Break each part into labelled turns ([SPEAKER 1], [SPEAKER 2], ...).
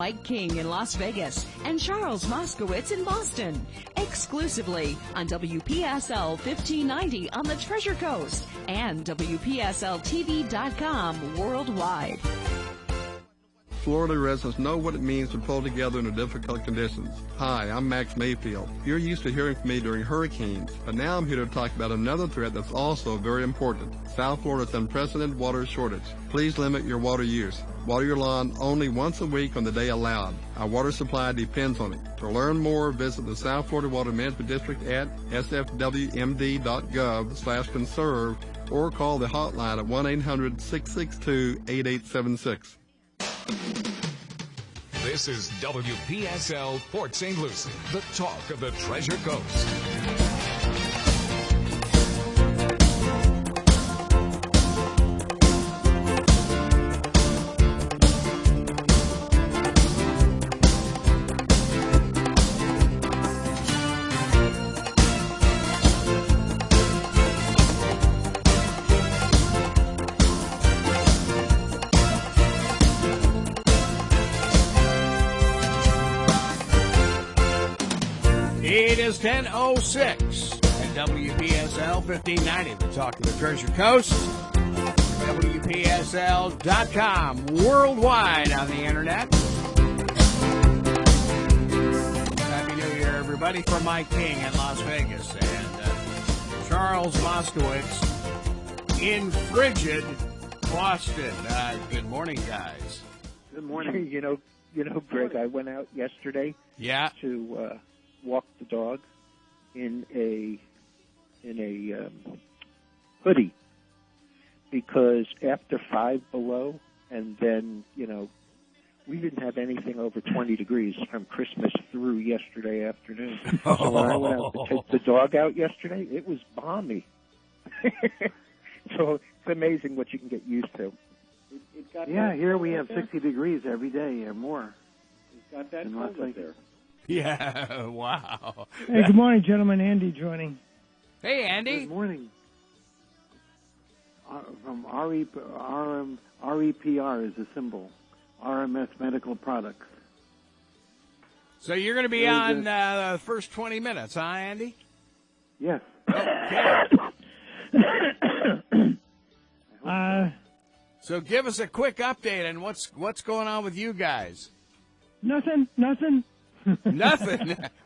[SPEAKER 1] Mike King in Las Vegas and Charles Moskowitz in Boston. Exclusively on WPSL 1590 on the Treasure Coast and WPSLTV.com worldwide.
[SPEAKER 2] Florida residents know what it means to pull together under difficult conditions. Hi, I'm Max Mayfield. You're used to hearing from me during hurricanes, but now I'm here to talk about another threat that's also very important. South Florida's unprecedented water shortage. Please limit your water use. Water your lawn only once a week on the day allowed. Our water supply depends on it. To learn more, visit the South Florida Water Management District at sfwmd.gov/conserve or call the hotline at 1-800-662-8876.
[SPEAKER 3] This is WPSL Port St. Lucie, the talk of the Treasure Coast.
[SPEAKER 4] It is 10:06 at WPSL 1590, the talk of the Treasure Coast. WPSL.com, worldwide on the internet. Happy New Year, everybody, from Mike King in Las Vegas and Charles Moskowitz in frigid Boston. Good morning, guys.
[SPEAKER 5] Good morning. You know, Greg, I went out yesterday to walk the dog in a hoodie because after 5 below, and then we didn't have anything over 20 degrees from Christmas through yesterday afternoon. So when I went out to take the dog out yesterday, it was balmy. So it's amazing what you can get used to.
[SPEAKER 6] Here we have 60 degrees every day or more.
[SPEAKER 5] It's got that cold up there.
[SPEAKER 4] Yeah, wow.
[SPEAKER 7] Hey, good morning, gentlemen. Andy joining.
[SPEAKER 4] Hey, Andy.
[SPEAKER 6] Good morning. From REPR is the symbol. RMS Medical Products.
[SPEAKER 4] So you're going to be on the first 20 minutes, huh, Andy?
[SPEAKER 6] Yes.
[SPEAKER 4] Okay. So give us a quick update on what's going on with you guys.
[SPEAKER 7] Nothing.
[SPEAKER 4] Nothing?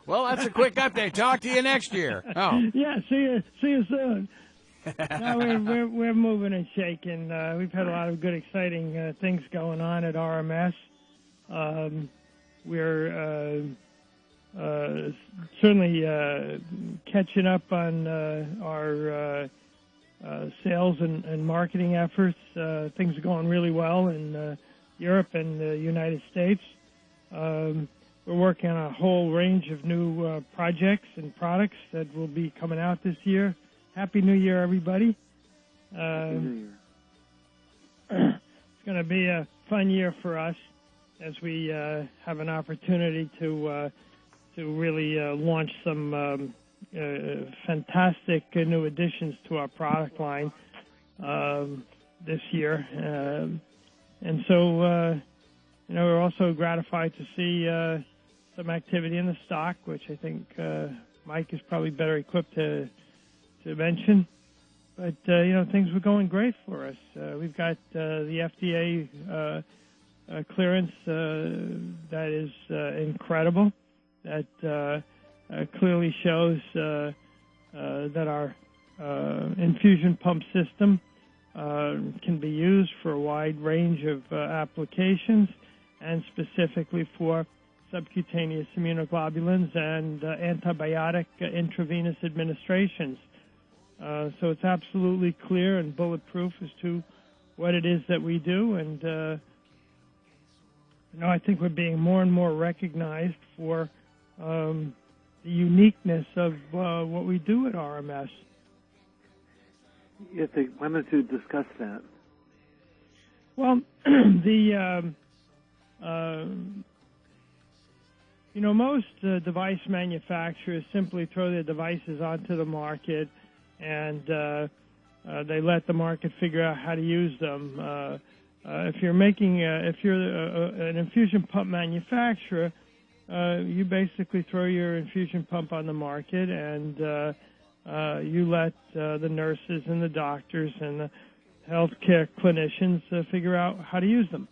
[SPEAKER 4] Well, that's a quick update. Talk to you next year. Oh.
[SPEAKER 7] Yeah, see you soon. No, we're moving and shaking. We've had a lot of good, exciting things going on at RMS. We're certainly catching up on our sales and marketing efforts. Things are going really well in Europe and the United States. We're working on a whole range of new projects and products that will be coming out this year. Happy New Year, everybody.
[SPEAKER 6] Happy New Year.
[SPEAKER 7] It's going to be a fun year for us as we have an opportunity to really launch some fantastic new additions to our product line this year. And so, we're also gratified to see some activity in the stock, which I think Mike is probably better equipped to mention. But, things were going great for us. We've got the FDA clearance that is incredible, that clearly shows that our infusion pump system can be used for a wide range of applications, and specifically for subcutaneous immunoglobulins and antibiotic intravenous administrations. So it's absolutely clear and bulletproof as to what it is that we do, and I think we're being more and more recognized for the uniqueness of what we do at RMS.
[SPEAKER 6] Yes, I wanted to discuss that.
[SPEAKER 7] Well, most device manufacturers simply throw their devices onto the market, and they let the market figure out how to use them. If you're an infusion pump manufacturer, you basically throw your infusion pump on the market, and you let the nurses and the doctors and the healthcare clinicians figure out how to use them.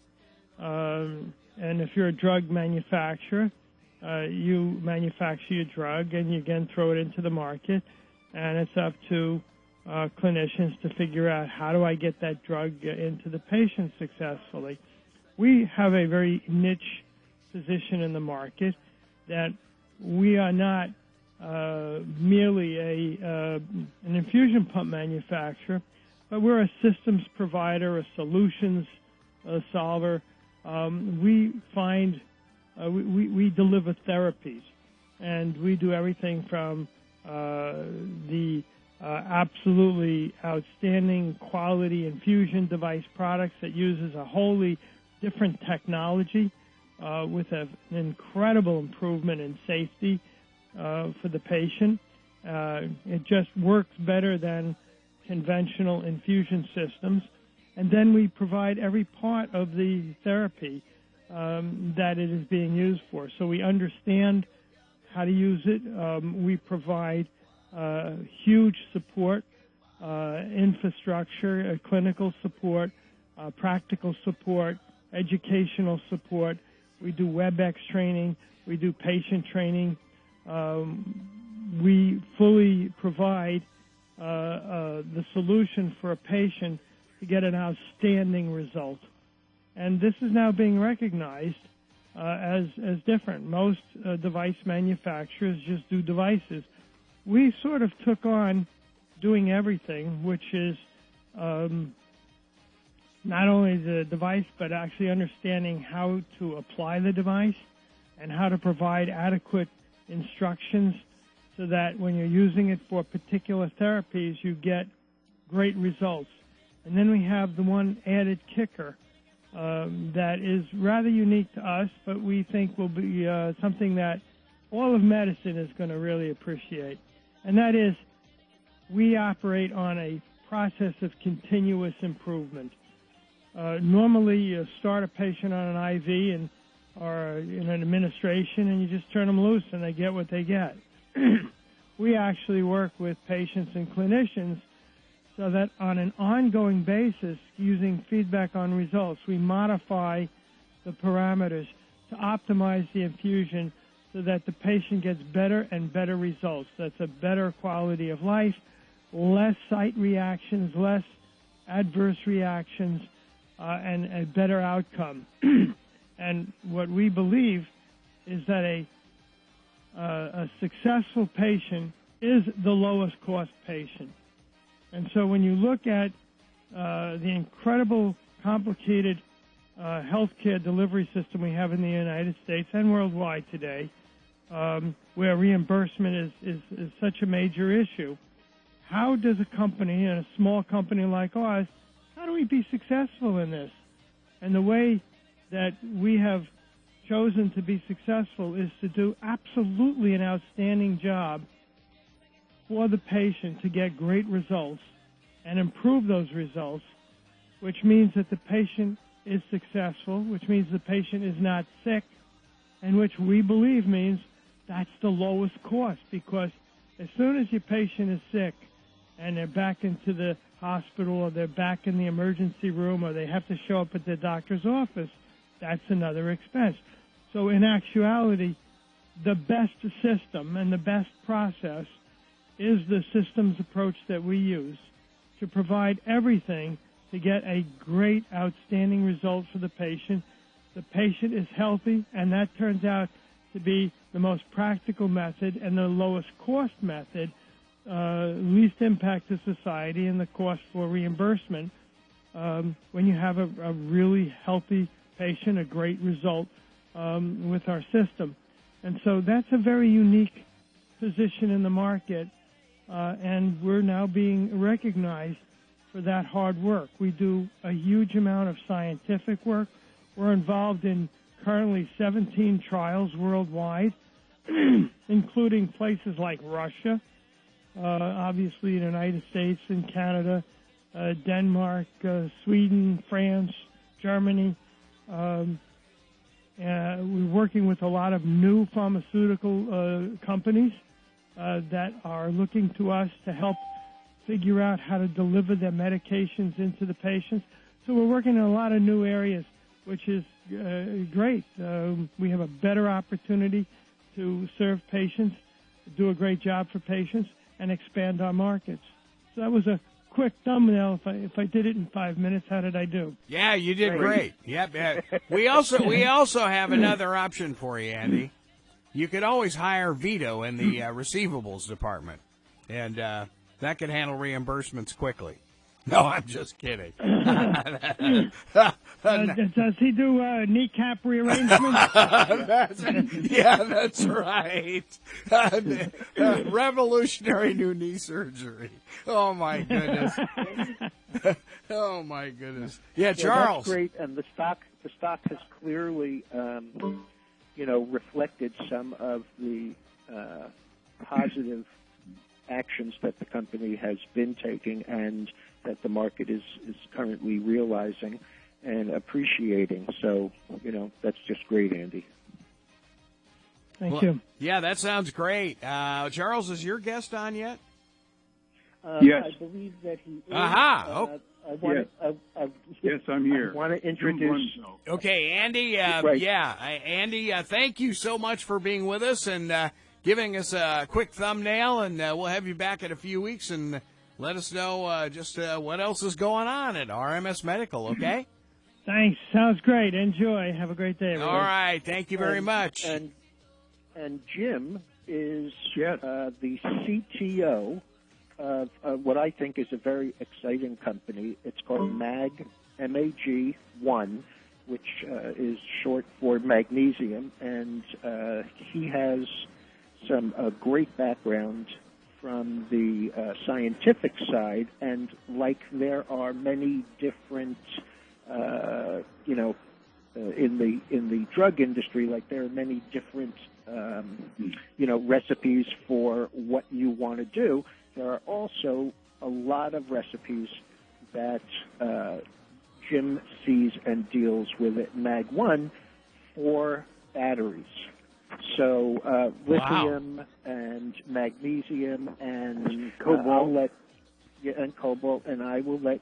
[SPEAKER 7] And if you're a drug manufacturer, you manufacture your drug and you again throw it into the market, and it's up to clinicians to figure out how do I get that drug into the patient successfully. We have a very niche position in the market that we are not merely an infusion pump manufacturer, but we're a systems provider, a solutions solver. We deliver therapies, and we do everything from the absolutely outstanding quality infusion device products that uses a wholly different technology with an incredible improvement in safety for the patient. It just works better than conventional infusion systems. And then we provide every part of the therapy that it is being used for. So we understand how to use it. We provide huge support, infrastructure, clinical support, practical support, educational support. We do WebEx training. We do patient training. We fully provide the solution for a patient to get an outstanding result. And this is now being recognized as different. Most device manufacturers just do devices. We sort of took on doing everything, which is not only the device, but actually understanding how to apply the device and how to provide adequate instructions so that when you're using it for particular therapies, you get great results. And then we have the one added kicker that is rather unique to us, but we think will be something that all of medicine is going to really appreciate. And that is, we operate on a process of continuous improvement. Normally, you start a patient on an IV or in an administration, and you just turn them loose, and they get what they get. We actually work with patients and clinicians so that on an ongoing basis, using feedback on results, we modify the parameters to optimize the infusion so that the patient gets better and better results. That's a better quality of life, less site reactions, less adverse reactions, and a better outcome. And what we believe is that a successful patient is the lowest cost patient. And so when you look at the incredible, complicated healthcare delivery system we have in the United States and worldwide today, where reimbursement is such a major issue, how does a company, and a small company like ours, how do we be successful in this? And the way that we have chosen to be successful is to do absolutely an outstanding job for the patient to get great results and improve those results, which means that the patient is successful, which means the patient is not sick, and which we believe means that's the lowest cost, because as soon as your patient is sick and they're back into the hospital or they're back in the emergency room or they have to show up at their doctor's office, that's another expense. So in actuality, the best system and the best process is the systems approach that we use to provide everything to get a great, outstanding result for the patient. The patient is healthy, and that turns out to be the most practical method and the lowest cost method, least impact to society and the cost for reimbursement when you have a really healthy patient, a great result with our system. And so that's a very unique position in the market, and we're now being recognized for that hard work. We do a huge amount of scientific work. We're involved in currently 17 trials worldwide, including places like Russia, obviously the United States and Canada, Denmark, Sweden, France, Germany. We're working with a lot of new pharmaceutical companies that are looking to us to help figure out how to deliver their medications into the patients. So we're working in a lot of new areas, which is great. We have a better opportunity to serve patients, do a great job for patients, and expand our markets. So that was a quick thumbnail. If I did it in 5 minutes, how did I do?
[SPEAKER 4] Yeah, you did great. Yep. We also have another option for you, Andy. You could always hire Vito in the receivables department, and that could handle reimbursements quickly. No, I'm just kidding.
[SPEAKER 7] Does he do kneecap rearrangement?
[SPEAKER 4] That's right. Revolutionary new knee surgery. Oh, my goodness. Oh, my goodness. Yeah, Charles.
[SPEAKER 5] That's great, and the stock has clearly, reflected some of the positive actions that the company has been taking and that the market is currently realizing and appreciating. So, that's just great, Andy.
[SPEAKER 7] Thank you.
[SPEAKER 4] Yeah, that sounds great. Charles, is your guest on yet?
[SPEAKER 8] Yes.
[SPEAKER 5] I believe that he is.
[SPEAKER 4] Aha.
[SPEAKER 8] Yes, I'm here.
[SPEAKER 5] I want to introduce.
[SPEAKER 4] Okay, Andy.
[SPEAKER 5] Right.
[SPEAKER 4] Andy. Thank you so much for being with us and giving us a quick thumbnail. And we'll have you back in a few weeks and let us know just what else is going on at RMS Medical. Okay.
[SPEAKER 7] Thanks. Sounds great. Enjoy. Have a great day, everybody.
[SPEAKER 4] All right. Thank you very much.
[SPEAKER 5] And Jim is the CTO of what I think is a very exciting company. It's called MAG1, which is short for magnesium, and he has some great background from the scientific side, and like there are many different, in the drug industry, like there are many different, recipes for what you want to do. There are also a lot of recipes that Jim sees and deals with at MAG1 for batteries. So lithium and magnesium and
[SPEAKER 6] cobalt.
[SPEAKER 5] And cobalt, and I will let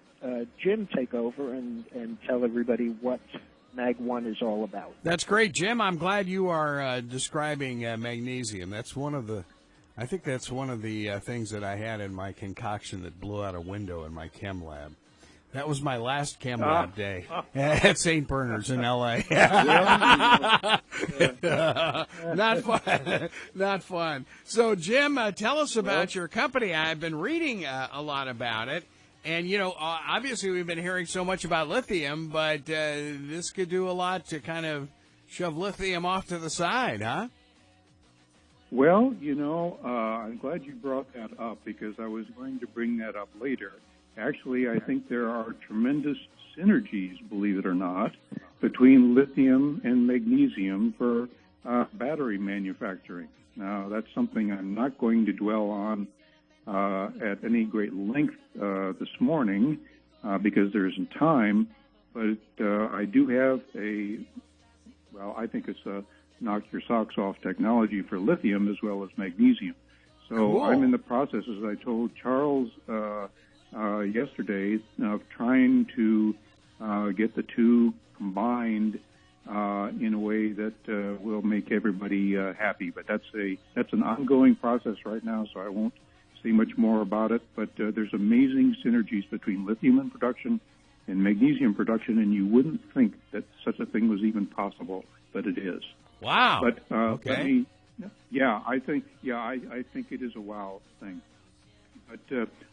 [SPEAKER 5] Jim take over and tell everybody what MAG1 is all about.
[SPEAKER 4] That's great, Jim. I'm glad you are describing magnesium. That's one of the things that I had in my concoction that blew out a window in my chem lab. That was my last chem lab day at St. Bernard's in L.A. Not fun. Not fun. So, Jim, tell us about your company. I've been reading a lot about it. And, obviously we've been hearing so much about lithium, but this could do a lot to kind of shove lithium off to the side, huh?
[SPEAKER 8] Well, I'm glad you brought that up because I was going to bring that up later. Actually, I think there are tremendous synergies, believe it or not, between lithium and magnesium for battery manufacturing. Now, that's something I'm not going to dwell on at any great length this morning because there isn't time, but I do have I think it's a knock your socks off technology for lithium as well as magnesium. So cool. I'm in the process, as I told Charles yesterday, of trying to get the two combined in a way that will make everybody happy. But that's an ongoing process right now, so I won't say much more about it. But there's amazing synergies between lithium in production and magnesium production, and you wouldn't think that such a thing was even possible, but it is.
[SPEAKER 4] Wow.
[SPEAKER 8] But
[SPEAKER 4] okay.
[SPEAKER 8] I think it is a wow thing. But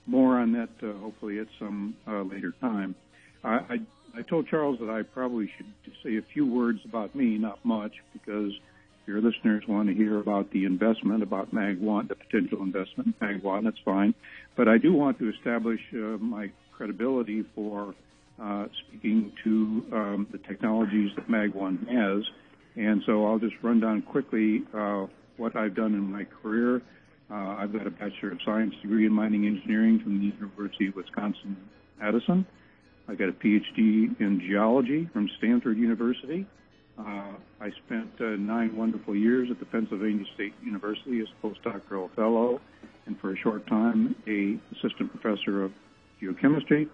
[SPEAKER 8] more on that hopefully at some later time. I told Charles that I probably should say a few words about me, not much, because your listeners want to hear about the investment, about MAG1, the potential investment in MAG1. That's fine. But I do want to establish my credibility for speaking to the technologies that MAG1 has. And so I'll just run down quickly what I've done in my career. I've got a Bachelor of Science degree in mining engineering from the University of Wisconsin-Madison. I got a PhD in geology from Stanford University. I spent 9 wonderful years at the Pennsylvania State University as a postdoctoral fellow, and for a short time, a assistant professor of geochemistry.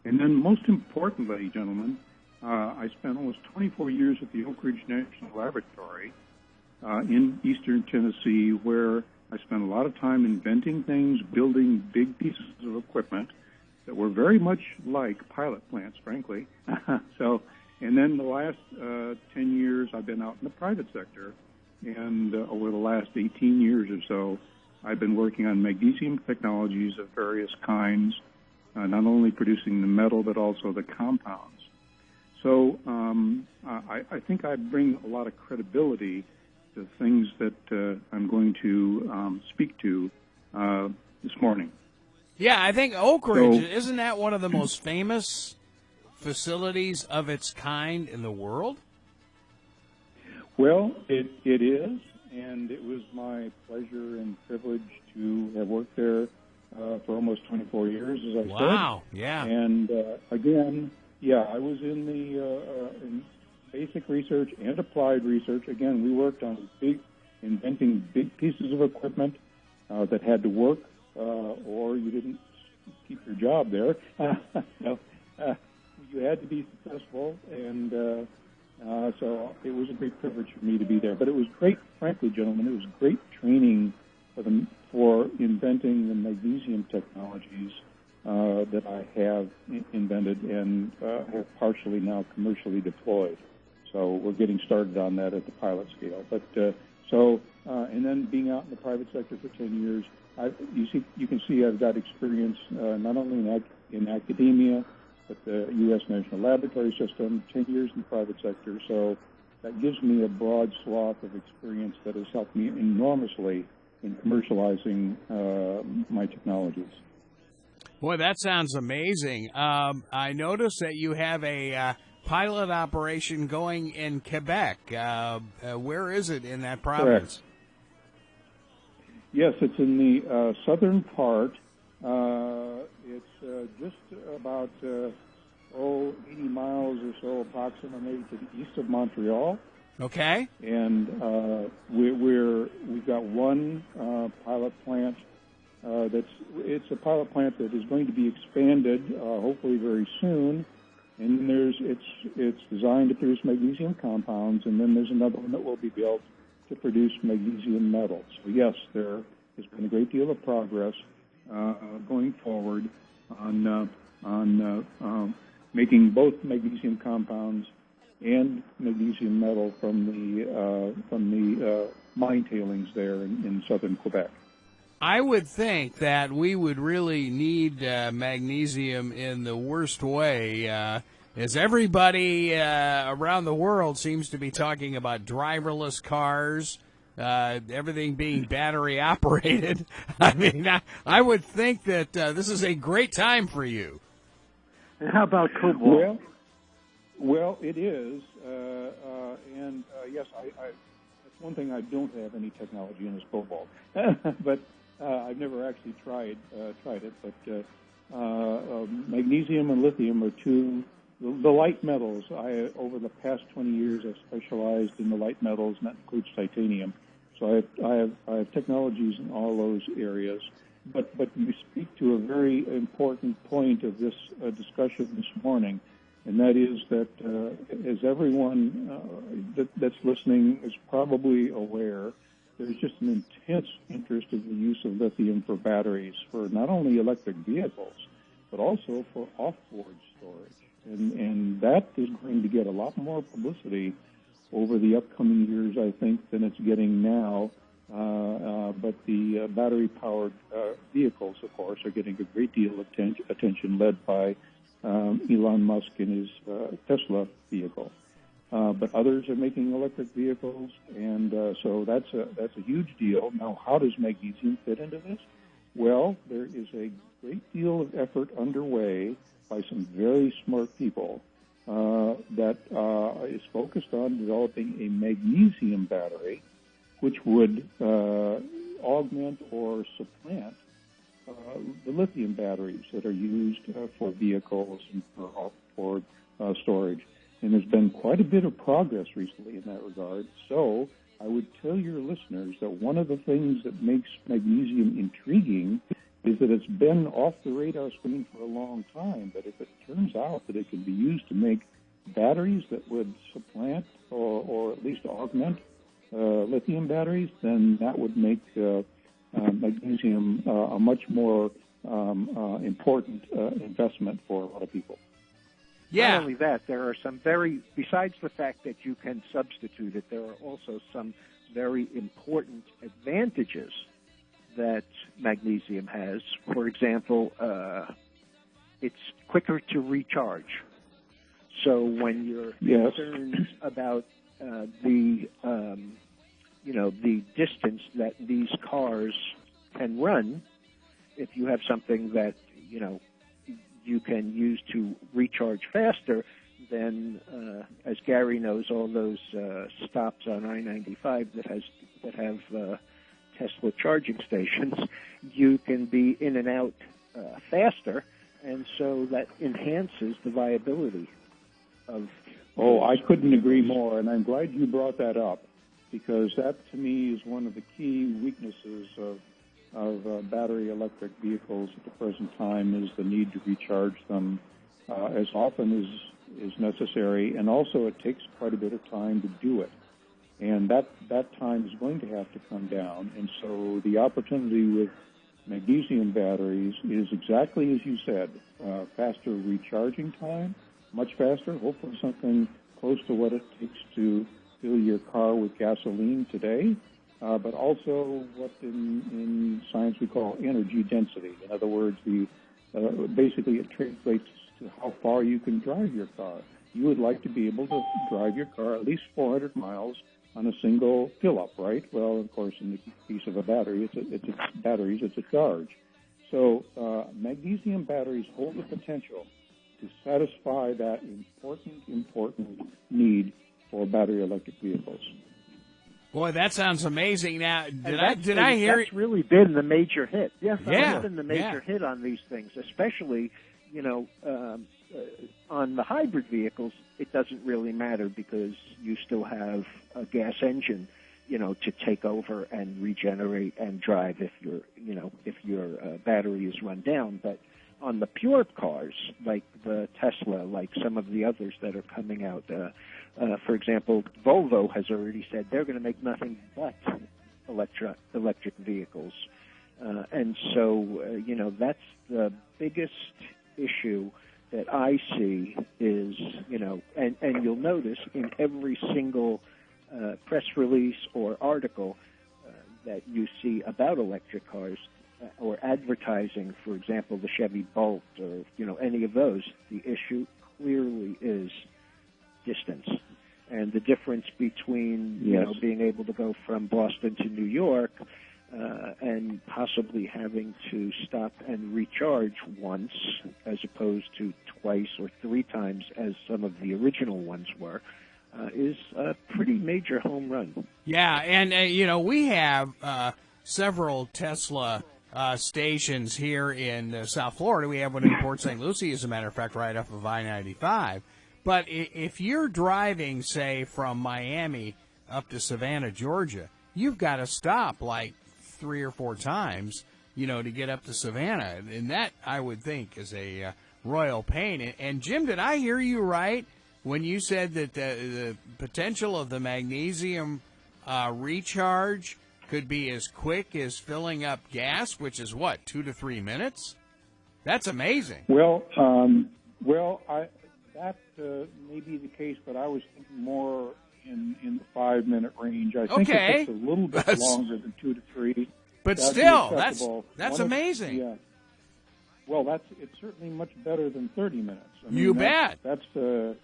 [SPEAKER 8] And then, most importantly, gentlemen, I spent almost 24 years at the Oak Ridge National Laboratory in eastern Tennessee, where I spent a lot of time inventing things, building big pieces of equipment that were very much like pilot plants, frankly. And then the last 10 years, I've been out in the private sector, and over the last 18 years or so, I've been working on magnesium technologies of various kinds, not only producing the metal, but also the compounds. So I think I bring a lot of credibility to things that I'm going to speak to this morning.
[SPEAKER 4] Yeah, I think Oak Ridge, isn't that one of the most famous facilities of its kind in the world?
[SPEAKER 8] Well, it is, and it was my pleasure and privilege to have worked there for almost 24 years, as I said.
[SPEAKER 4] Wow, yeah.
[SPEAKER 8] And again, I was in the in basic research and applied research. Again, we worked on inventing big pieces of equipment that had to work, or you didn't keep your job there. You had to be successful, and so it was a great privilege for me to be there. But it was great, frankly, gentlemen, it was great training for inventing the magnesium technologies that I have invented and have partially now commercially deployed. So we're getting started on that at the pilot scale. But and then being out in the private sector for 10 years, you can see I've got experience not only in academia, but the U.S. National Laboratory System, 10 years in the private sector. So that gives me a broad swath of experience that has helped me enormously in commercializing my technologies.
[SPEAKER 4] Boy, that sounds amazing. I noticed that you have a pilot operation going in Quebec. Where is it in that province?
[SPEAKER 8] Correct. Yes, it's in the southern part. It's just about 80 miles or so approximately to the east of Montreal.
[SPEAKER 4] Okay.
[SPEAKER 8] And we've got one pilot plant it's a pilot plant that is going to be expanded hopefully very soon. And it's designed to produce magnesium compounds, and then there's another one that will be built to produce magnesium metals. So yes, there has been a great deal of progress going forward on making both magnesium compounds and magnesium metal from the mine tailings there in southern Quebec.
[SPEAKER 4] I would think that we would really need magnesium in the worst way, as everybody around the world seems to be talking about driverless cars, everything being battery operated. I mean, I would think that this is a great time for you.
[SPEAKER 6] And how about cobalt?
[SPEAKER 8] Well, it is, and yes, that's one thing I don't have any technology in is cobalt, but. I've never actually tried it, but magnesium and lithium are two the light metals. Over the past 20 years, I've specialized in the light metals, and that includes titanium. So I have technologies in all those areas. But you speak to a very important point of this discussion this morning, and that is that as everyone that's listening is probably aware, there's just an intense interest in the use of lithium for batteries for not only electric vehicles, but also for off-board storage. And that is going to get a lot more publicity over the upcoming years, I think, than it's getting now. But the battery-powered vehicles, of course, are getting a great deal of attention led by Elon Musk and his Tesla vehicle. But others are making electric vehicles, and so that's a huge deal. Now, how does magnesium fit into this? Well, there is a great deal of effort underway by some very smart people that is focused on developing a magnesium battery, which would augment or supplant the lithium batteries that are used for vehicles and for storage. And there's been quite a bit of progress recently in that regard. So I would tell your listeners that one of the things that makes magnesium intriguing is that it's been off the radar screen for a long time. But if it turns out that it can be used to make batteries that would supplant or at least augment lithium batteries, then that would make magnesium a much more important investment for a lot of people.
[SPEAKER 4] Yeah.
[SPEAKER 5] Not only that, there are some besides the fact that you can substitute it, there are also some very important advantages that magnesium has. For example, it's quicker to recharge. So when you're concerned about the distance that these cars can run, if you have something that, you can use to recharge faster, then, as Gary knows, all those stops on I-95 that have Tesla charging stations, you can be in and out faster, and so that enhances the viability of.
[SPEAKER 8] Oh, I couldn't agree more, and I'm glad you brought that up, because that, to me, is one of the key weaknesses of battery electric vehicles at the present time, is the need to recharge them as often as necessary, and also it takes quite a bit of time to do it. And that time is going to have to come down. And so the opportunity with magnesium batteries is exactly as you said, faster recharging time, much faster, hopefully something close to what it takes to fill your car with gasoline today, but also what in science we call energy density. In other words, basically it translates to how far you can drive your car. You would like to be able to drive your car at least 400 miles on a single fill-up, right? Well, of course, in the case of a battery, it's a charge. So magnesium batteries hold the potential to satisfy that important need for battery electric vehicles.
[SPEAKER 4] Boy, that sounds amazing. Now, did I hear?
[SPEAKER 5] That's really been the major hit. Yes,
[SPEAKER 4] yeah,
[SPEAKER 5] that's been the major hit on these things, especially on the hybrid vehicles. It doesn't really matter because you still have a gas engine, to take over and regenerate and drive if your battery is run down. But on the pure cars, like the Tesla, like some of the others that are coming out, for example, Volvo has already said they're going to make nothing but electric vehicles. And so, that's the biggest issue that I see is, and you'll notice in every single press release or article that you see about electric cars, or advertising, for example, the Chevy Bolt or, any of those, the issue clearly is distance. And the difference between, being able to go from Boston to New York and possibly having to stop and recharge once as opposed to twice or three times as some of the original ones were, is a pretty major home run.
[SPEAKER 4] Yeah, and, we have several Tesla stations here in South Florida. We have one in Port St. Lucie, as a matter of fact, right off of I-95. But if you're driving, say, from Miami up to Savannah, Georgia, you've got to stop like 3 or 4 times, to get up to Savannah. And that, I would think, is a royal pain. And Jim, did I hear you right when you said that the potential of the magnesium recharge could be as quick as filling up gas, which is what, 2 to 3 minutes? That's amazing.
[SPEAKER 8] Well, that may be the case, but I was thinking more in the 5-minute range. I think it takes a little bit longer than 2 to 3.
[SPEAKER 4] But still, that's amazing.
[SPEAKER 8] Yeah. Well, it's certainly much better than 30 minutes.
[SPEAKER 4] You bet.
[SPEAKER 8] That's So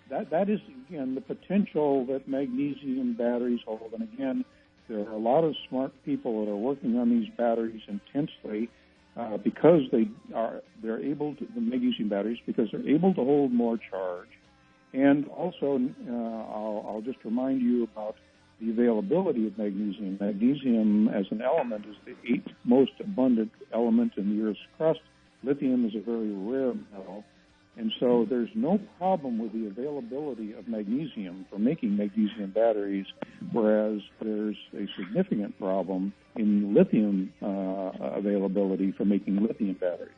[SPEAKER 8] that is, again, the potential that magnesium batteries hold. And again, there are a lot of smart people that are working on these batteries intensely because they're able to, the magnesium batteries, because they're able to hold more charge. And also, I'll just remind you about the availability of magnesium. Magnesium as an element is the 8th most abundant element in the Earth's crust. Lithium is a very rare metal. And so there's no problem with the availability of magnesium for making magnesium batteries, whereas there's a significant problem in lithium availabiliation for making lithium batteries.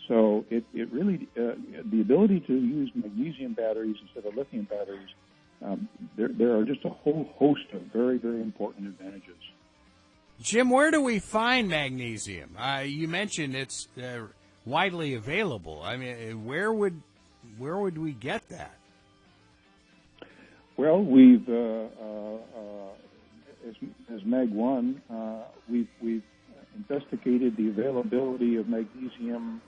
[SPEAKER 8] So it really, the ability to use magnesium batteries instead of lithium batteries, there are just a whole host of very, very important advantages.
[SPEAKER 4] Jim, where do we find magnesium? You mentioned it's widely available. I mean, where would we get that?
[SPEAKER 8] Well, we've as Mag One, we've investigated the availability of magnesium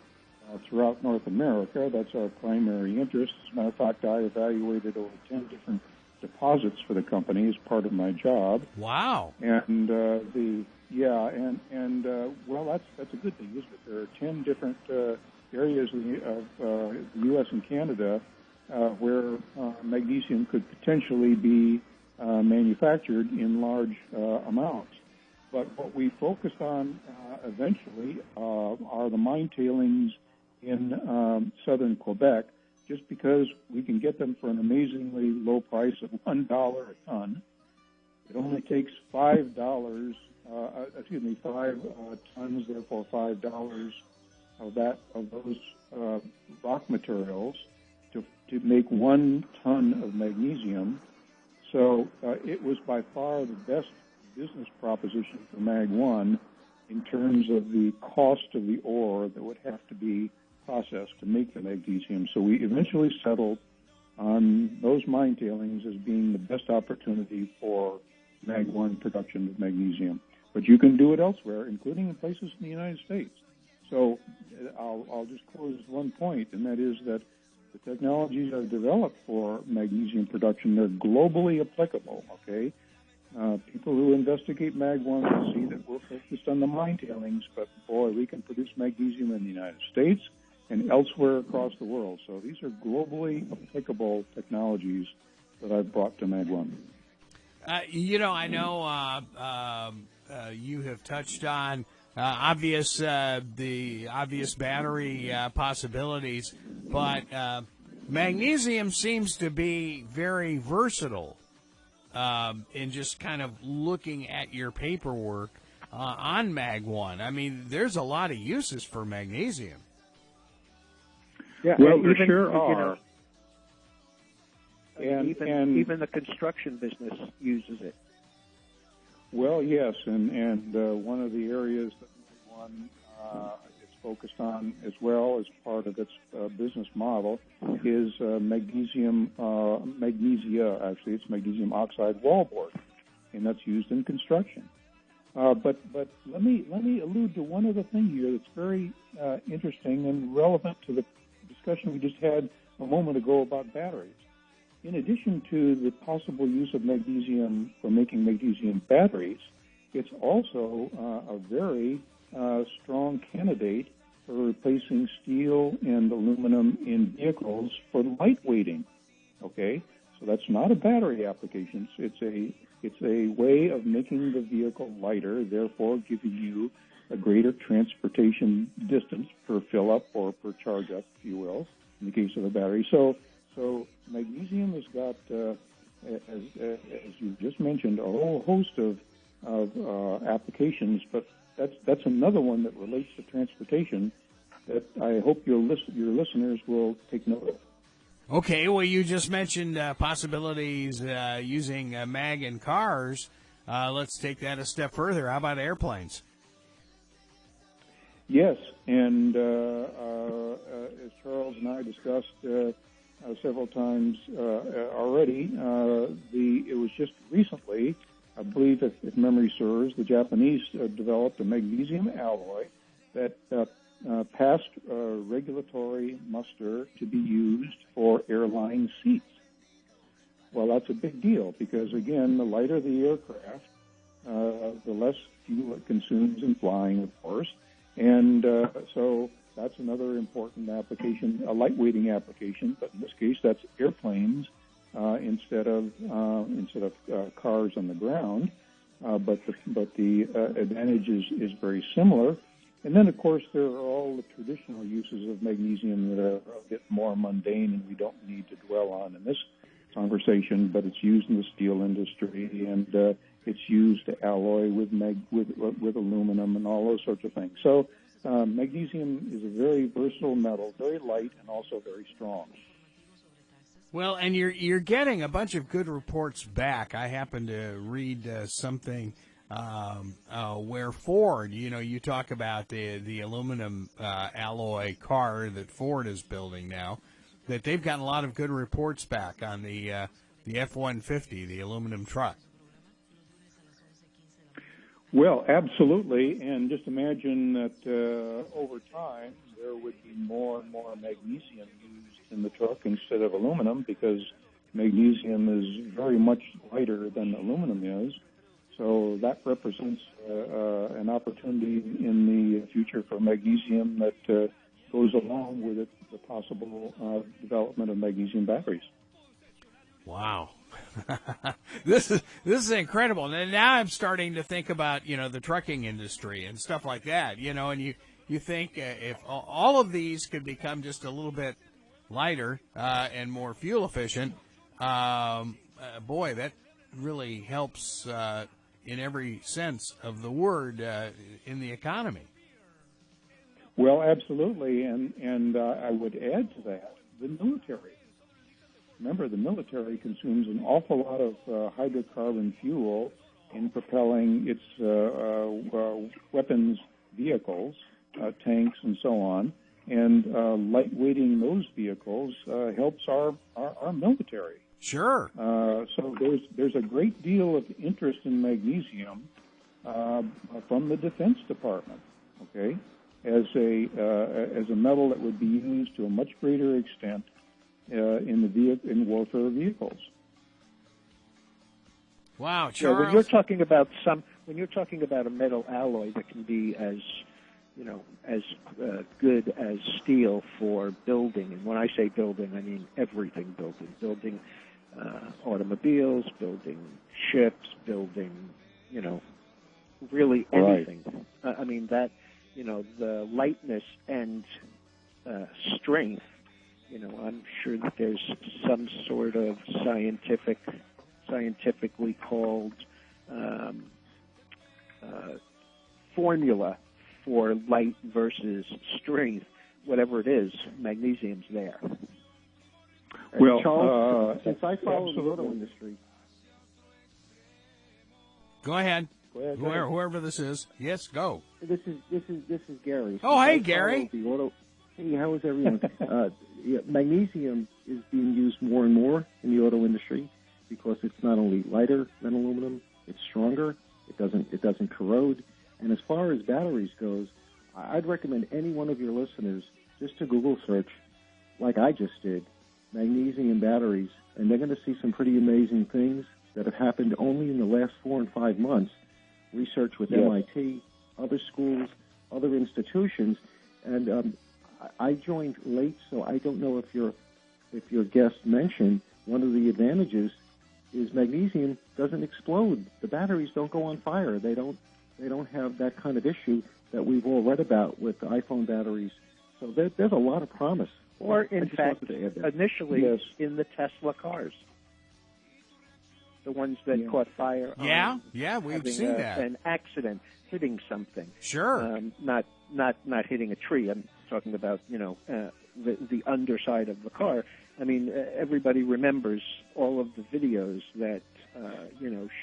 [SPEAKER 8] throughout North America. That's our primary interest. As a matter of fact, I evaluated over 10 different deposits for the company as part of my job.
[SPEAKER 4] Wow!
[SPEAKER 8] And well, that's a good thing, isn't it? There are 10 different areas of the U.S. and Canada where magnesium could potentially be manufactured in large amounts. But what we focused on eventually are the mine tailings in southern Quebec, just because we can get them for an amazingly low price of $1 a ton. It only takes $5 tons, therefore $5 of those rock materials to make 1 ton of magnesium. So it was by far the best business proposition for Mag One in terms of the cost of the ore that would have to be processed to make the magnesium. So we eventually settled on those mine tailings as being the best opportunity for Mag One production of magnesium. But you can do it elsewhere, including in places in the United States. So I'll just close with one point, and that is that the technologies I've developed for magnesium production, they're globally applicable, okay? People who investigate Mag One will see that we're focused on the mine tailings, but boy, we can produce magnesium in the United States and elsewhere across the world. So these are globally applicable technologies that I've brought to Mag One.
[SPEAKER 4] I know you have touched on the obvious battery possibilities, but magnesium seems to be very versatile in just kind of looking at your paperwork on Mag One. I mean, there's a lot of uses for magnesium.
[SPEAKER 5] Yeah,
[SPEAKER 8] well, there sure are.
[SPEAKER 5] Even the construction business uses it.
[SPEAKER 8] Well, yes, and one of the areas that one is focused on as well as part of its business model is magnesia. Actually, it's magnesium oxide wallboard, and that's used in construction. But let me allude to one other thing here that's very interesting and relevant to the discussion we just had a moment ago about batteries. In addition to the possible use of magnesium for making magnesium batteries, it's also a very strong candidate for replacing steel and aluminum in vehicles for lightweighting. Okay, so that's not a battery application. It's a way of making the vehicle lighter, therefore giving you a greater transportation distance per fill up or per charge up, if you will, in the case of a battery. So magnesium has got, as you just mentioned, a whole host of applications, but that's another one that relates to transportation that I hope your listeners will take note of.
[SPEAKER 4] Okay, well, you just mentioned possibilities using mag in cars. Let's take that a step further. How about airplanes?
[SPEAKER 8] Yes, and as Charles and I discussed several times already, it was just recently, I believe, if memory serves, the Japanese developed a magnesium alloy that passed regulatory muster to be used for airline seats. Well, that's a big deal because, again, the lighter the aircraft, the less fuel it consumes in flying, of course. And so that's another important application, a lightweighting application, but in this case that's airplanes instead of cars on the ground. But the advantage is very similar. And then, of course, there are all the traditional uses of magnesium that are a bit more mundane and we don't need to dwell on in this conversation, but it's used in the steel industry, and it's used to alloy with aluminum and all those sorts of things. So magnesium is a very versatile metal, very light and also very strong.
[SPEAKER 4] Well, and you're getting a bunch of good reports back. I happened to read something where Ford, you talk about the aluminum alloy car that Ford is building now, that they've gotten a lot of good reports back on the F-150, the aluminum truck.
[SPEAKER 8] Well, absolutely, and just imagine that over time there would be more and more magnesium used in the truck instead of aluminum, because magnesium is very much lighter than aluminum is. So that represents an opportunity in the future for magnesium that goes along with it, the possible development of magnesium batteries.
[SPEAKER 4] Wow. This is incredible. And now I'm starting to think about, the trucking industry and stuff like that, and you think if all of these could become just a little bit lighter and more fuel efficient, boy, that really helps in every sense of the word in the economy.
[SPEAKER 8] Well, absolutely, and I would add to that the military. Remember, the military consumes an awful lot of hydrocarbon fuel in propelling its weapons vehicles, tanks, and so on. And lightweighting those vehicles helps our military.
[SPEAKER 4] Sure.
[SPEAKER 8] So there's a great deal of interest in magnesium from the Defense Department. Okay, as a metal that would be used to a much greater extent in warfare vehicles.
[SPEAKER 4] Wow, Charles.
[SPEAKER 5] Yeah, when you're talking about a metal alloy that can be as good as steel for building, and when I say building, I mean everything building automobiles, building ships, building, really anything. Right. I mean that, the lightness and strength. I'm sure that there's some sort of scientifically called formula for light versus strength. Whatever it is, magnesium's there.
[SPEAKER 8] Well,
[SPEAKER 6] Charles, since I follow the auto industry.
[SPEAKER 4] Go ahead. Whoever this is. Yes, go.
[SPEAKER 6] This is Gary.
[SPEAKER 4] Oh, hey, Gary.
[SPEAKER 6] Hey, how is everyone? Magnesium is being used more and more in the auto industry because it's not only lighter than aluminum, it's stronger. It doesn't corrode. And as far as batteries goes, I'd recommend any one of your listeners just to Google search, like I just did, magnesium batteries, and they're going to see some pretty amazing things that have happened only in the last 4 and 5 months. Research with MIT, other schools, other institutions, and I joined late, so I don't know if your guest mentioned one of the advantages is magnesium doesn't explode. The batteries don't go on fire. They don't have that kind of issue that we've all read about with iPhone batteries. So there's a lot of promise.
[SPEAKER 5] Or in fact, initially in the Tesla cars, the ones that caught fire.
[SPEAKER 4] We've seen that.
[SPEAKER 5] An accident hitting something.
[SPEAKER 4] Sure.
[SPEAKER 5] Not hitting a tree. I'm talking about the underside of the car. I mean, everybody remembers all of the videos that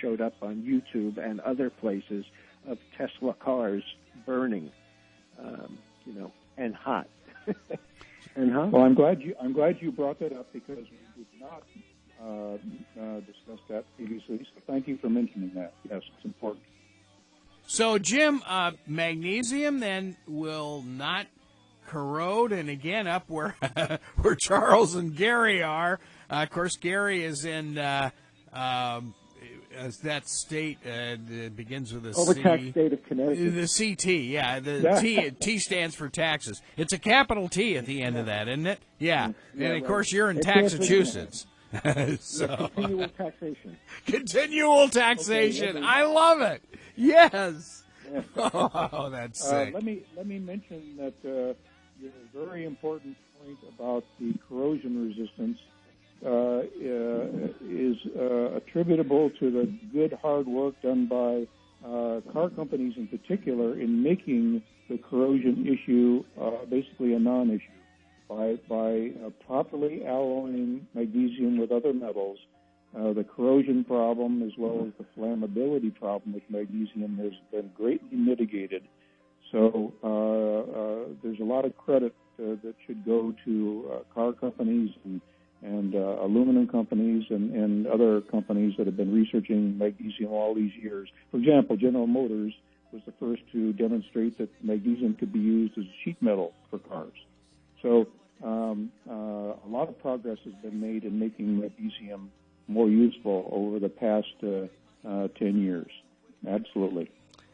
[SPEAKER 5] showed up on YouTube and other places of Tesla cars burning, and hot.
[SPEAKER 8] Well, I'm glad you brought that up because we did not discuss that previously. So thank you for mentioning that. Yes, it's important.
[SPEAKER 4] So, Jim, magnesium then will not corrode, and again, up where where Charles and Gary are. Of course, Gary is in that state that begins with a
[SPEAKER 6] overtaxed
[SPEAKER 4] C.
[SPEAKER 6] State of Connecticut.
[SPEAKER 4] The CT, yeah. The T stands for taxes. It's a capital T at the end of that, isn't it? Yeah. And, of course, you're in Massachusetts. So,
[SPEAKER 6] continual taxation.
[SPEAKER 4] Continual taxation.
[SPEAKER 6] Okay,
[SPEAKER 4] I love it. Yes. Oh, that's sick.
[SPEAKER 8] Let me mention that your very important point about the corrosion resistance is attributable to the good hard work done by car companies in particular in making the corrosion issue basically a non-issue by properly alloying magnesium with other metals. The corrosion problem as well as the flammability problem with magnesium has been greatly mitigated. So there's a lot of credit that should go to car companies and aluminum companies and other companies that have been researching magnesium all these years. For example, General Motors was the first to demonstrate that magnesium could be used as sheet metal for cars. So a lot of progress has been made in making magnesium more useful over the past 10 years. Absolutely.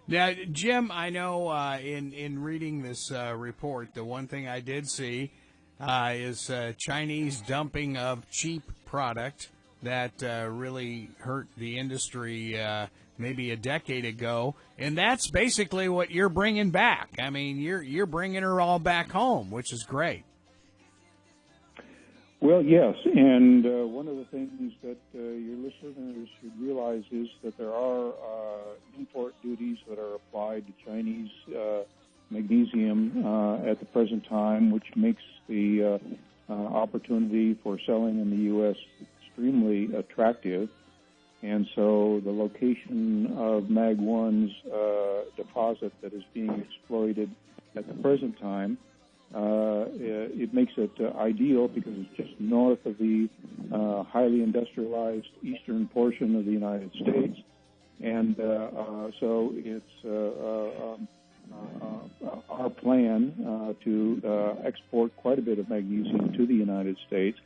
[SPEAKER 4] Now, Jim, I know in reading this report, the one thing I did see is Chinese dumping of cheap product that really hurt the industry maybe a decade ago, and that's basically what you're bringing back. I mean, you're bringing her all back home, which is great.
[SPEAKER 8] Well, yes, and one of the things that your listeners should realize is that there are import duties that are applied to Chinese magnesium at the present time, which makes the opportunity for selling in the U.S. extremely attractive. And so the location of Mag 1's deposit that is being exploited at the present time, it makes it ideal because it's just north of the highly industrialized eastern portion of the United States. And so it's our plan to export quite a bit of magnesium to the United States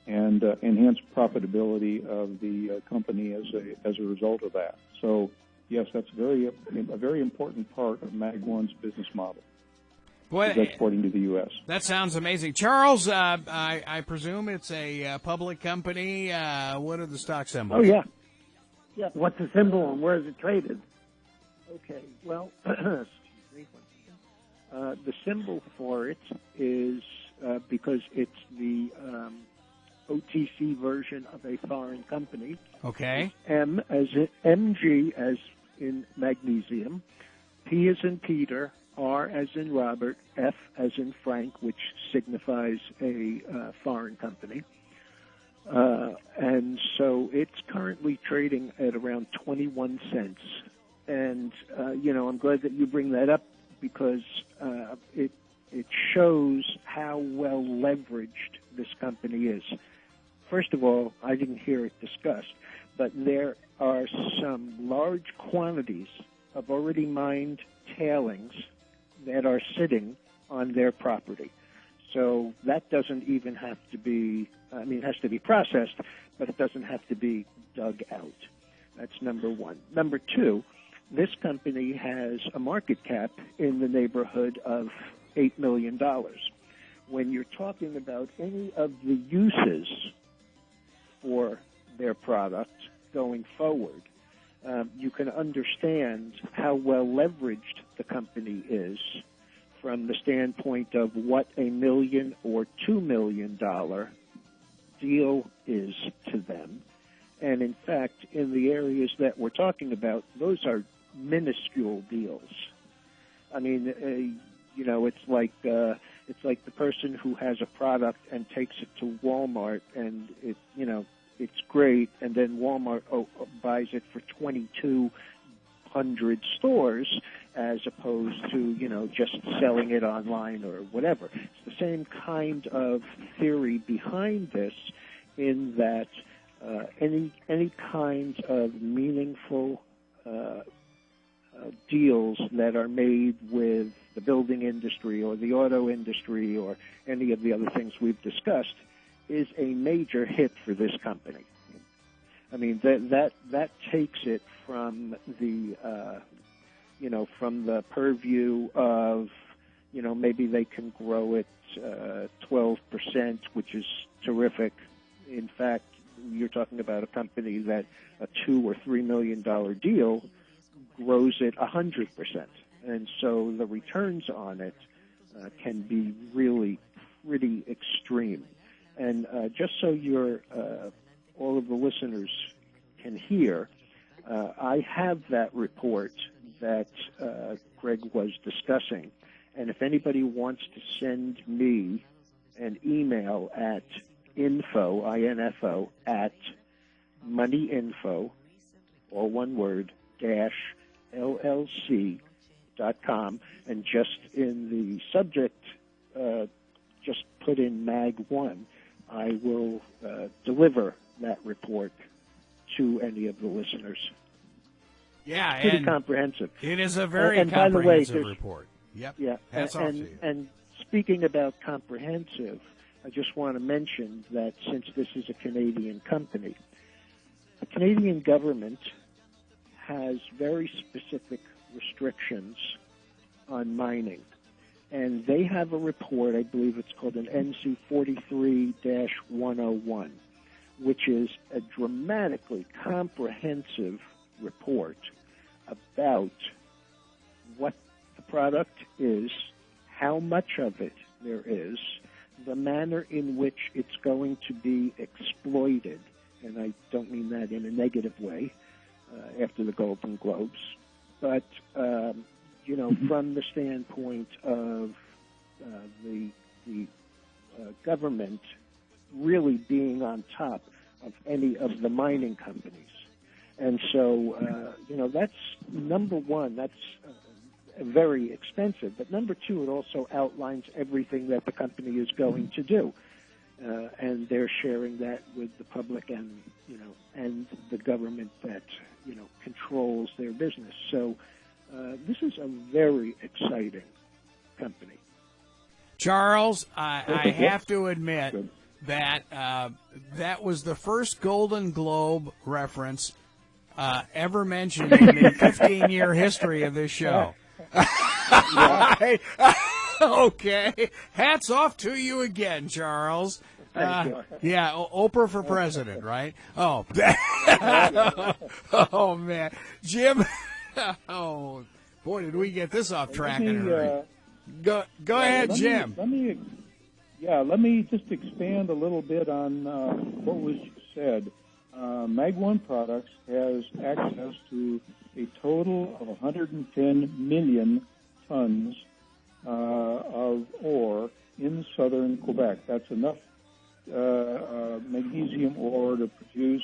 [SPEAKER 8] and enhance profitability of the company as a result of that. So, yes, that's a very important part of Mag 1's business model.
[SPEAKER 4] Well,
[SPEAKER 8] exporting to the U.S.
[SPEAKER 4] That sounds amazing. Charles, I presume it's a public company. What are the stock symbols?
[SPEAKER 5] Oh, yeah.
[SPEAKER 6] Yeah. What's the symbol and where is it traded?
[SPEAKER 5] Okay, well, excuse me one second. The symbol for it is, because it's the OTC version of a foreign company.
[SPEAKER 4] Okay.
[SPEAKER 5] M as in MG as in magnesium, P as in Peter, R as in Robert, F as in Frank, which signifies a foreign company. And so it's currently trading at around 21 cents. And, I'm glad that you bring that up because it shows how well leveraged this company is. First of all, I didn't hear it discussed, but there are some large quantities of already mined tailings that are sitting on their property. So that doesn't even have to be, it has to be processed, but it doesn't have to be dug out. That's number one. Number two, this company has a market cap in the neighborhood of $8 million. When you're talking about any of the uses for their product going forward, you can understand how well leveraged the company is from the standpoint of what $1 million or $2 million deal is to them. And in fact, in the areas that we're talking about, those are minuscule deals. I mean, it's like the person who has a product and takes it to Walmart, and it's great, and then Walmart buys it for 2,200 stores as opposed to, just selling it online or whatever. It's the same kind of theory behind this in that any kind of meaningful deals that are made with the building industry or the auto industry or any of the other things we've discussed is a major hit for this company. I mean, that takes it from the, from the purview of, maybe they can grow it 12%, which is terrific. In fact, you're talking about a company that a $2 or $3 million deal grows it 100%. And so the returns on it can be really pretty extreme. And just so all of the listeners can hear, I have that report that Greg was discussing. And if anybody wants to send me an email at info, I-N-F-O, at moneyinfo, all one word, dash LLC.com, and just in the subject, just put in MAG1, I will deliver that report to any of the listeners.
[SPEAKER 4] Yeah,
[SPEAKER 5] pretty comprehensive.
[SPEAKER 4] It is a very
[SPEAKER 5] comprehensive
[SPEAKER 4] report. Yep.
[SPEAKER 5] Yeah,
[SPEAKER 4] Hats off to you.
[SPEAKER 5] And speaking about comprehensive, I just want to mention that since this is a Canadian company, the Canadian government has very specific restrictions on mining. And they have a report, I believe it's called an NC 43-101, which is a dramatically comprehensive report about what the product is, how much of it there is, the manner in which it's going to be exploited, and I don't mean that in a negative way after the Golden Globes, but from the standpoint of the government really being on top of any of the mining companies. And so, that's number one. That's very expensive. But number two, it also outlines everything that the company is going to do. And they're sharing that with the public and the government that, controls their business. So this is a very exciting company.
[SPEAKER 4] Charles, I have to admit that that was the first Golden Globe reference ever mentioned in the 15-year history of this show. Okay. Hats off to you again, Charles. Yeah, Oprah for president, right? Oh, oh man, Jim. Oh, boy, did we get this off track in a hurry. Go ahead, Jim.
[SPEAKER 8] Let me just expand a little bit on what was said. MAG1 Products has access to a total of 110 million tons of ore in southern Quebec. That's enough magnesium ore to produce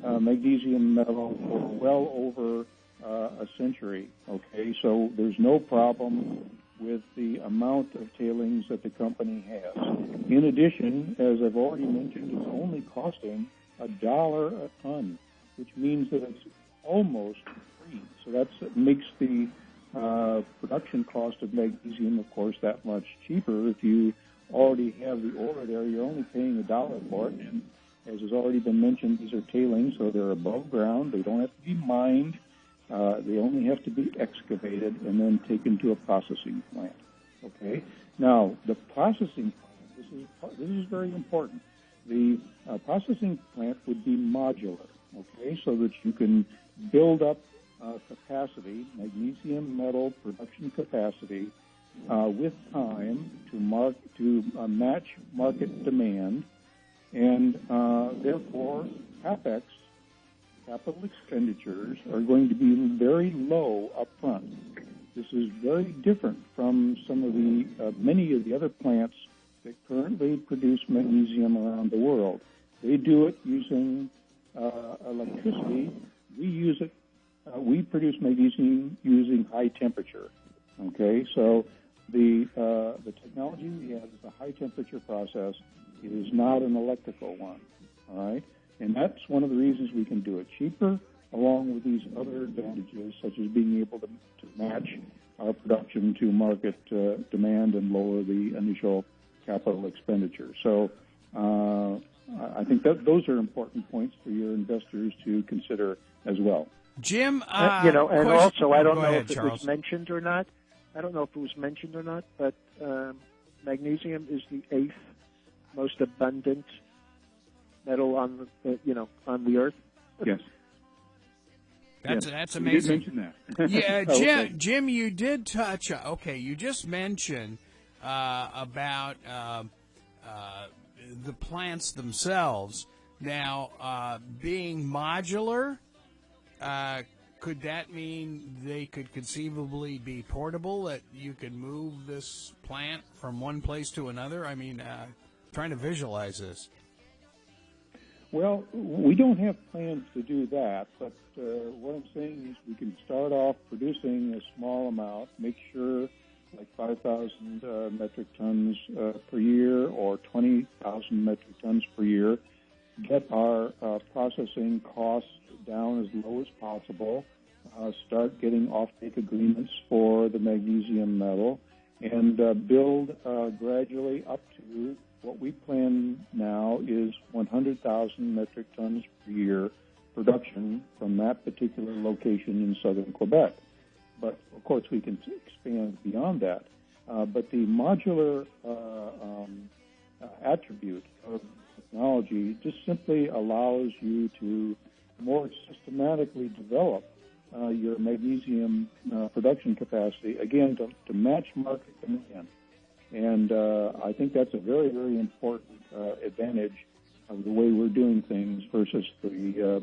[SPEAKER 8] magnesium metal for well over a century. Okay, so there's no problem with the amount of tailings that the company has. In addition, as I've already mentioned, it's only costing $1 a ton, which means that it's almost free. So that makes the production cost of magnesium, of course, that much cheaper. If you already have the ore there, you're only paying $1 for it. And as has already been mentioned, these are tailings, so they're above ground. They don't have to be mined. They only have to be excavated and then taken to a processing plant. Okay. Now, the processing plant. This is very important. The processing plant would be modular. Okay, so that you can build up capacity, magnesium metal production capacity, with time to match market demand, and therefore CapEx. Capital expenditures are going to be very low up front. This is very different from some of the many of the other plants that currently produce magnesium around the world. They do it using electricity. We use it. We produce magnesium using high temperature. Okay, so the technology we have is a high temperature process. It is not an electrical one. All right. And that's one of the reasons we can do it cheaper, along with these other advantages, such as being able to match our production to market demand and lower the initial capital expenditure. So I think that those are important points for your investors to consider as well.
[SPEAKER 4] Jim,
[SPEAKER 5] and also I don't know
[SPEAKER 4] ahead,
[SPEAKER 5] if
[SPEAKER 4] Charles.
[SPEAKER 5] It was mentioned or not. But magnesium is the 8th most abundant metal on on the Earth?
[SPEAKER 8] Yes.
[SPEAKER 4] That's amazing.
[SPEAKER 8] You did mention that.
[SPEAKER 4] Yeah, Jim,
[SPEAKER 5] okay.
[SPEAKER 4] Jim, you did touch. Okay, you just mentioned about the plants themselves. Now, being modular, could that mean they could conceivably be portable? That you could move this plant from one place to another? I mean, trying to visualize this.
[SPEAKER 8] Well, we don't have plans to do that, but what I'm saying is we can start off producing a small amount, make sure like 5,000 metric tons per year or 20,000 metric tons per year, get our processing costs down as low as possible, start getting offtake agreements for the magnesium metal, and build gradually up to what we plan now is 100,000 metric tons per year production from that particular location in southern Quebec. But, of course, we can expand beyond that. But the modular attribute of technology just simply allows you to more systematically develop your magnesium production capacity, again, to match market demand. And I think that's a very, very important advantage of the way we're doing things versus the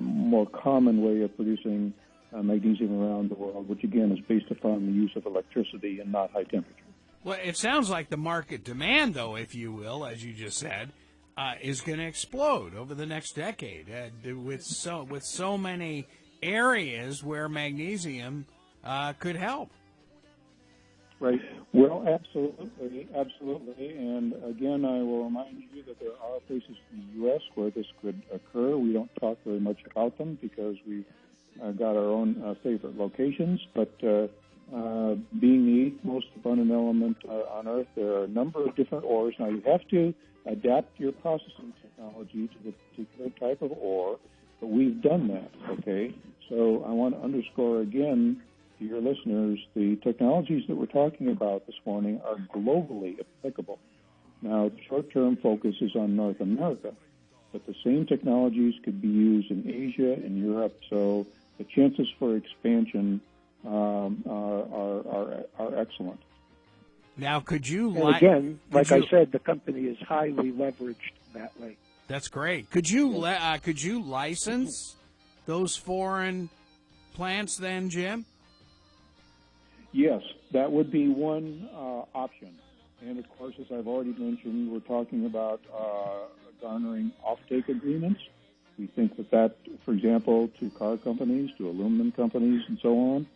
[SPEAKER 8] more common way of producing magnesium around the world, which again is based upon the use of electricity and not high temperature.
[SPEAKER 4] Well, it sounds like the market demand, though, if you will, as you just said, is going to explode over the next decade with so many areas where magnesium could help.
[SPEAKER 8] Right. Well, absolutely. And again, I will remind you that there are places in the U.S. where this could occur. We don't talk very much about them because we've got our own favorite locations. But being the eighth most abundant element on Earth, there are a number of different ores. Now, you have to adapt your processing technology to the particular type of ore, but we've done that, okay? So I want to underscore again to your listeners, the technologies that we're talking about this morning are globally applicable. Now, the short-term focus is on North America, but the same technologies could be used in Asia and Europe, so the chances for expansion are excellent.
[SPEAKER 4] Now, could you...
[SPEAKER 5] And again, like I said, the company is highly leveraged that way.
[SPEAKER 4] That's great. Could you license those foreign plants then, Jim?
[SPEAKER 8] Yes, that would be one option. And, of course, as I've already mentioned, we're talking about garnering offtake agreements. We think that, for example, to car companies, to aluminum companies, and so on.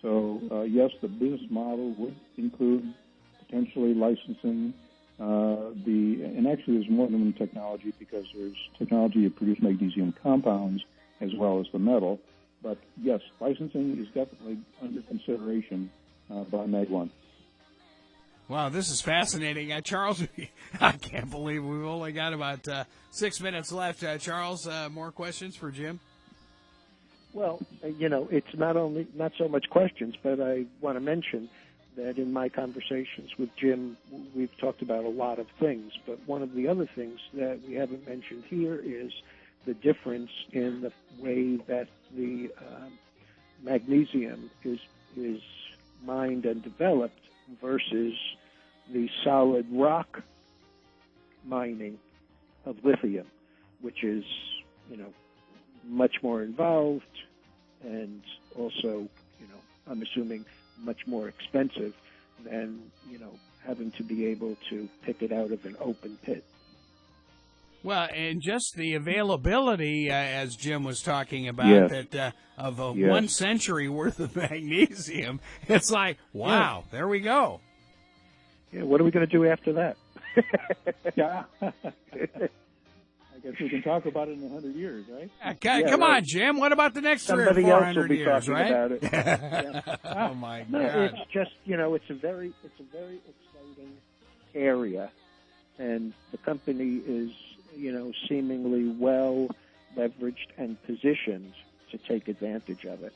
[SPEAKER 8] So, yes, the business model would include potentially licensing and actually there's more than one technology because there's technology to produce magnesium compounds as well as the metal. But, yes, licensing is definitely under consideration by Mag1.
[SPEAKER 4] Wow, this is fascinating. Charles, I can't believe we've only got about 6 minutes left. Charles, more questions for Jim?
[SPEAKER 5] Well, it's not so much questions, but I want to mention that in my conversations with Jim, we've talked about a lot of things. But one of the other things that we haven't mentioned here is the difference in the way that the magnesium is mined and developed versus the solid rock mining of lithium, which is, much more involved and also, I'm assuming much more expensive than, having to be able to pick it out of an open pit.
[SPEAKER 4] Well, and just the availability, as Jim was talking about,
[SPEAKER 8] yes.
[SPEAKER 4] that of a
[SPEAKER 8] yes.
[SPEAKER 4] 1 century worth of magnesium, it's like, wow, there we go.
[SPEAKER 5] Yeah, what are we going to do after that?
[SPEAKER 8] Yeah. I guess we can talk about it in 100 years, right?
[SPEAKER 4] Come on, Jim. What about the next
[SPEAKER 5] Somebody
[SPEAKER 4] 300 or 400
[SPEAKER 5] else will be
[SPEAKER 4] years,
[SPEAKER 5] talking
[SPEAKER 4] right?
[SPEAKER 5] about it.
[SPEAKER 4] Yeah. Oh my God!
[SPEAKER 5] No, it's just it's a very exciting area, and the company is seemingly well leveraged and positioned to take advantage of it.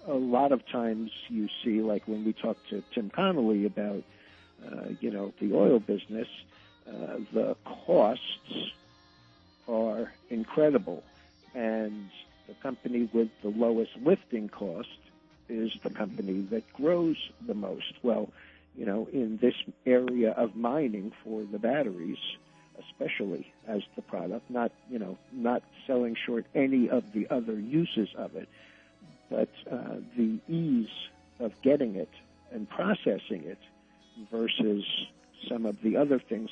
[SPEAKER 5] A lot of times you see, like when we talk to Tim Connolly about the oil business, the costs are incredible. And the company with the lowest lifting cost is the company that grows the most. Well, in this area of mining for the batteries, especially as the product, not selling short any of the other uses of it, but the ease of getting it and processing it versus some of the other things,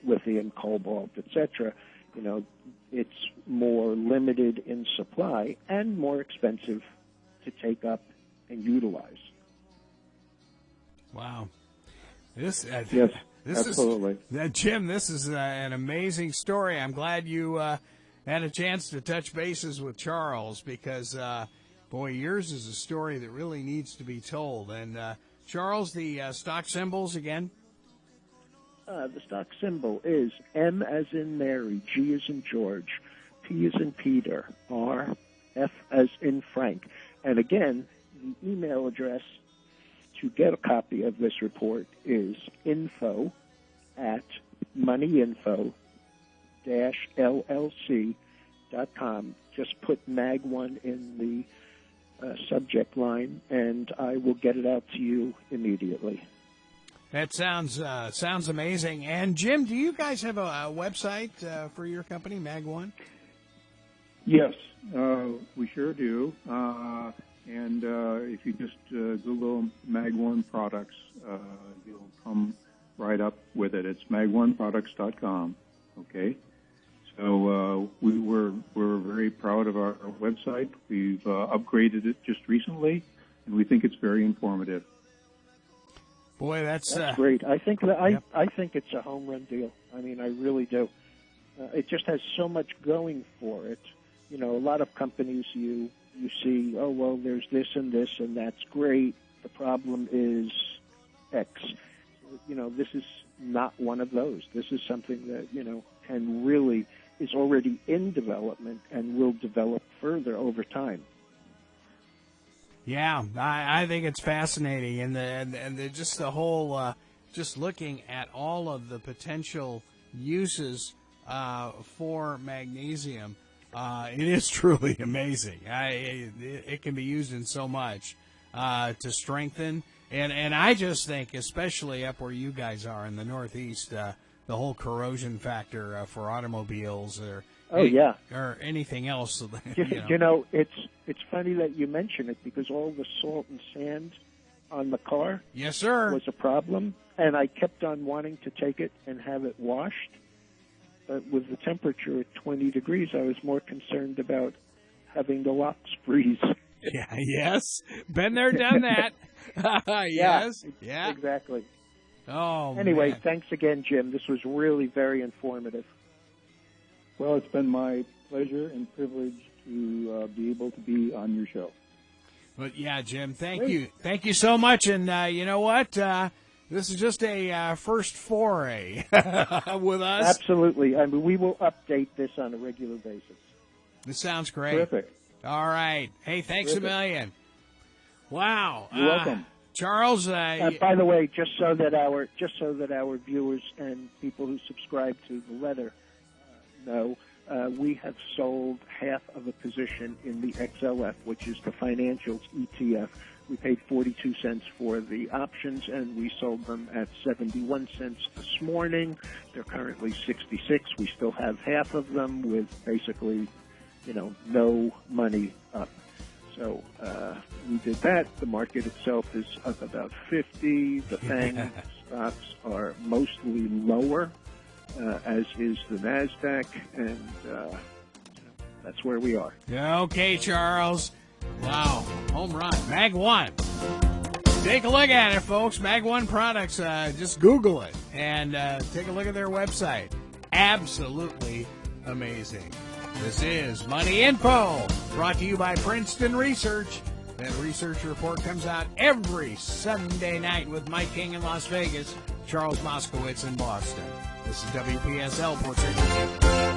[SPEAKER 5] lithium, cobalt, etc., it's more limited in supply and more expensive to take up and utilize.
[SPEAKER 4] Wow. Yes,
[SPEAKER 5] absolutely.
[SPEAKER 4] Jim, this is an amazing story. I'm glad you had a chance to touch bases with Charles because, yours is a story that really needs to be told. And, Charles, the stock symbols again?
[SPEAKER 5] The stock symbol is M as in Mary, G as in George, P as in Peter, R, F as in Frank. And again, the email address to get a copy of this report is info@moneyinfo-llc.com. Just put MAG1 in the subject line, and I will get it out to you immediately.
[SPEAKER 4] That sounds amazing. And, Jim, do you guys have a website for your company, MAG1?
[SPEAKER 8] Yes, we sure do. And if you just Google MAG1 products, you'll come right up with it. It's mag1products.com. Okay. So we're very proud of our website. We've upgraded it just recently, and we think it's very informative.
[SPEAKER 4] Boy, that's
[SPEAKER 5] great. I think I think it's a home run deal. I really do. It just has so much going for it. A lot of companies you see, oh, well, there's this, and that's great. The problem is X. This is not one of those. This is something that, can really is already in development and will develop further over time.
[SPEAKER 4] Yeah, I think it's fascinating, and just the whole, just looking at all of the potential uses for magnesium. It is truly amazing. It can be used in so much to strengthen. And I just think, especially up where you guys are in the Northeast, the whole corrosion factor for automobiles or anything else.
[SPEAKER 5] It's funny that you mention it because all the salt and sand on the car
[SPEAKER 4] yes, sir.
[SPEAKER 5] Was a problem, and I kept on wanting to take it and have it washed. But with the temperature at 20 degrees, I was more concerned about having the locks freeze.
[SPEAKER 4] Yeah, yes. Been there, done that. Yes. Yeah.
[SPEAKER 5] Exactly.
[SPEAKER 4] Oh,
[SPEAKER 5] anyway,
[SPEAKER 4] man.
[SPEAKER 5] Thanks again, Jim. This was really very informative.
[SPEAKER 8] Well, it's been my pleasure and privilege to be able to be on your show.
[SPEAKER 4] But yeah, Jim, thank you. Thank you so much. And you know what? This is just a first foray with us.
[SPEAKER 5] Absolutely. We will update this on a regular basis.
[SPEAKER 4] This sounds great.
[SPEAKER 8] Terrific.
[SPEAKER 4] All right. Hey, thanks a million. Wow.
[SPEAKER 8] You're welcome.
[SPEAKER 4] Charles.
[SPEAKER 5] By the way, just so that our viewers and people who subscribe to the letter know, we have sold half of a position in the XLF, which is the financials ETF. We paid 42 cents for the options, and we sold them at 71 cents this morning. They're currently 66. We still have half of them with basically, no money up. So we did that. The market itself is up about 50. The FANG stocks are mostly lower, as is the NASDAQ, and that's where we are.
[SPEAKER 4] Okay, Charles. Wow, home run. MAG1. Take a look at it, folks. MAG1 products. Just Google it and take a look at their website. Absolutely amazing. This is Money Info, brought to you by Princeton Research. That research report comes out every Sunday night with Mike King in Las Vegas, Charles Moskowitz in Boston. This is WPSL Port St. Lucie.